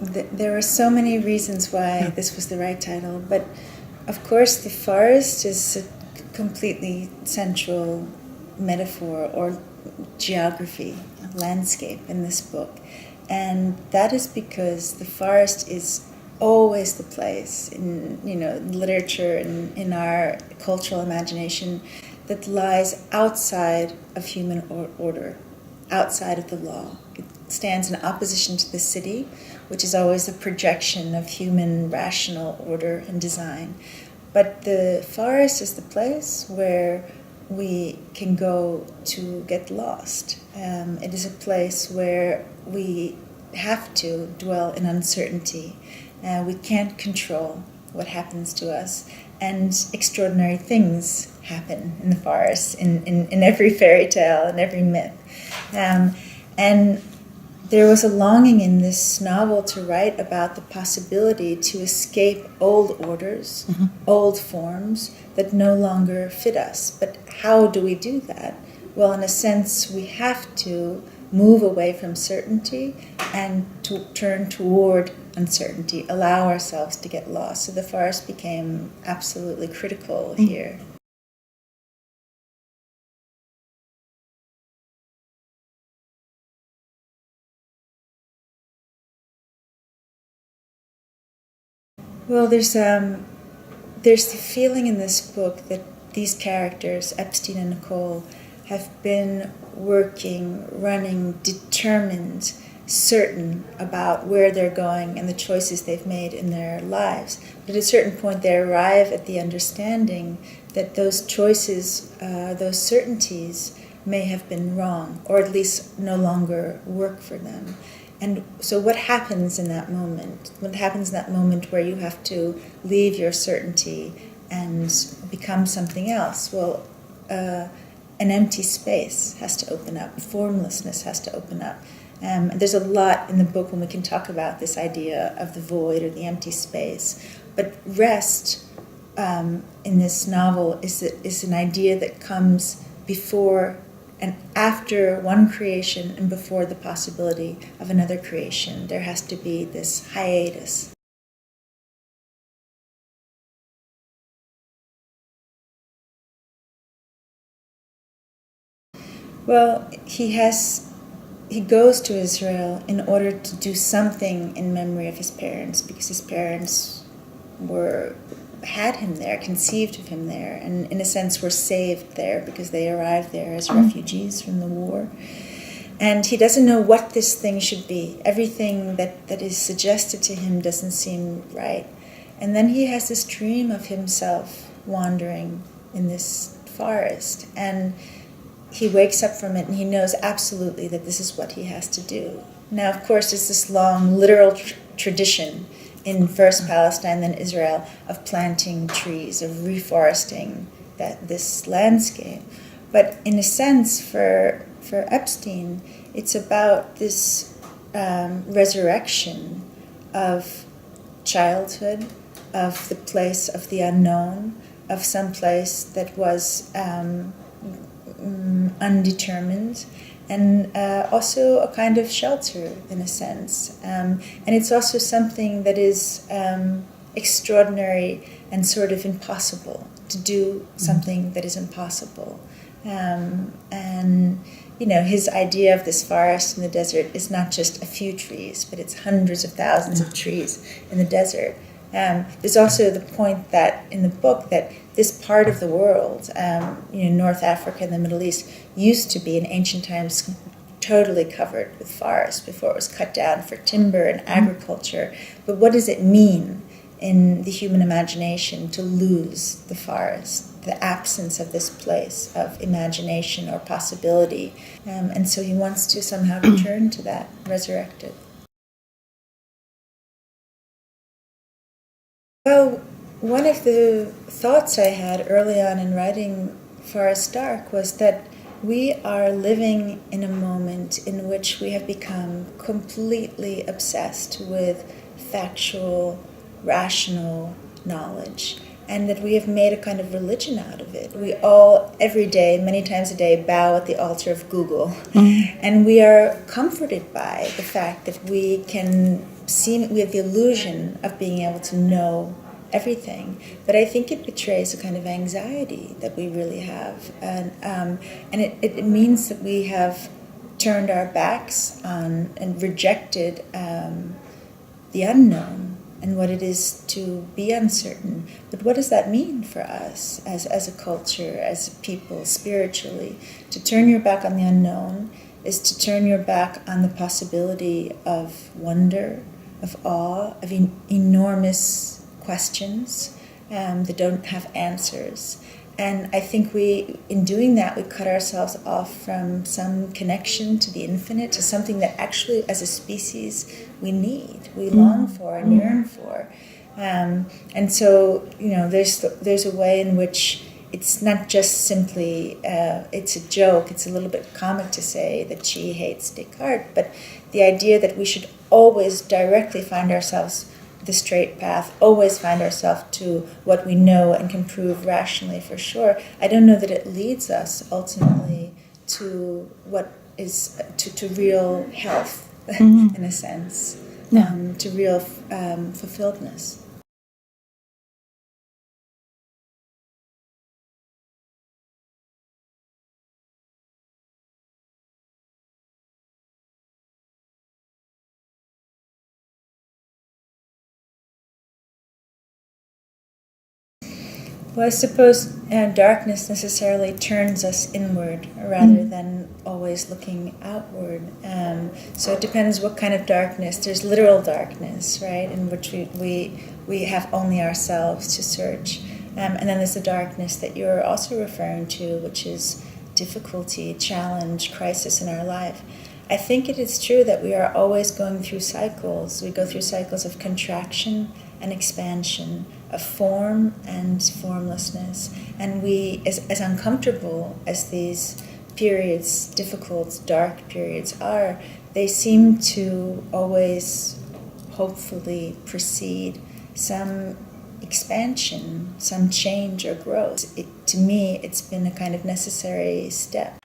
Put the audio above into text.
there are so many reasons why this was the right title, but of course the forest is a completely central metaphor or geography, landscape in this book. And that is because the forest is always the place in literature and in our cultural imagination that lies outside of human order, outside of the law. It stands in opposition to the city, which is always a projection of human rational order and design. But the forest is the place where we can go to get lost. It is a place where we have to dwell in uncertainty. We can't control what happens to us. And extraordinary things happen in the forest, in every fairy tale and every myth. And there was a longing in this novel to write about the possibility to escape old orders, old forms that no longer fit us. But how do we do that? Well, in a sense, we have to move away from certainty and to turn toward uncertainty, allow ourselves to get lost. So the forest became absolutely critical here. Well, there's the feeling in this book that these characters, Epstein and Nicole, have been working, running, determined, certain about where they're going and the choices they've made in their lives. But at a certain point, they arrive at the understanding that those choices, those certainties, may have been wrong, or at least no longer work for them. And so what happens in that moment? What happens in that moment where you have to leave your certainty and become something else? Well, an empty space has to open up. Formlessness has to open up. There's a lot in the book when we can talk about this idea of the void or the empty space. But rest in this novel is an idea that comes before and after one creation and before the possibility of another creation. There has to be this hiatus. Well, he goes to Israel in order to do something in memory of his parents, because his parents had him there, conceived of him there, and in a sense were saved there because they arrived there as refugees from the war. And he doesn't know what this thing should be. Everything that is suggested to him doesn't seem right. And then he has this dream of himself wandering in this forest, and he wakes up from it and he knows absolutely that this is what he has to do. Now, of course, there's this long literal tradition in first Palestine, then Israel, of planting trees, of reforesting this landscape. But in a sense, for Epstein, it's about this resurrection of childhood, of the place of the unknown, of some place that was undetermined, and also a kind of shelter in a sense. And it's also something that is extraordinary and sort of impossible, to do something that is impossible. And, his idea of this forest in the desert is not just a few trees, but it's hundreds of thousands of trees in the desert. There's also the point that in the book that this part of the world, North Africa and the Middle East, used to be in ancient times totally covered with forest before it was cut down for timber and agriculture. But what does it mean in the human imagination to lose the forest, the absence of this place of imagination or possibility? And so he wants to somehow return to that, resurrect it. Well, one of the thoughts I had early on in writing Forest Dark was that we are living in a moment in which we have become completely obsessed with factual, rational knowledge, and that we have made a kind of religion out of it. We all, every day, many times a day, bow at the altar of Google, and we are comforted by the fact that we can we have the illusion of being able to know everything, but I think it betrays a kind of anxiety that we really have, and it means that we have turned our backs on and rejected the unknown and what it is to be uncertain. But what does that mean for us as a culture, as a people, spiritually? To turn your back on the unknown is to turn your back on the possibility of wonder, of awe, of enormous questions that don't have answers. And I think in doing that, we cut ourselves off from some connection to the infinite, to something that actually, as a species, we need, we long for and yearn for. And so, there's a way in which it's not just simply, it's a joke, it's a little bit comic to say that she hates Descartes, but the idea that we should always directly find ourselves the straight path, always find ourselves to what we know and can prove rationally for sure. I don't know that it leads us ultimately to what is to real health, in a sense, to real fulfilledness. Well, I suppose darkness necessarily turns us inward rather than always looking outward. So it depends what kind of darkness. There's literal darkness, right, in which we have only ourselves to search. And then there's the darkness that you're also referring to, which is difficulty, challenge, crisis in our life. I think it is true that we are always going through cycles. We go through cycles of contraction and expansion, of form and formlessness. And we, as uncomfortable as these periods, difficult, dark periods are, they seem to always, hopefully, precede some expansion, some change or growth. To me, it's been a kind of necessary step